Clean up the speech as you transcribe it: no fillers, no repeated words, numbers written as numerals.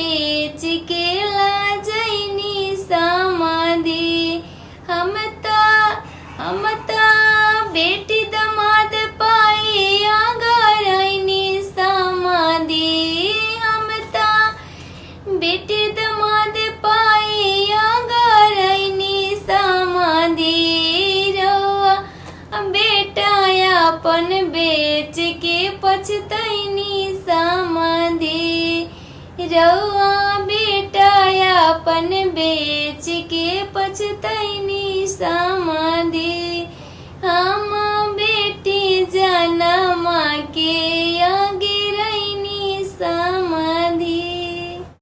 बेच के ला जैनी समाधि। हम ता बेटी दमाद पाई आगरैनी समाधि। हम ता बेटी दमाद पाई आगरैनी समाधि। रउआ बेटा अपन बेच के पछतैनी समाधि। रउआ बेटा अपन बेच के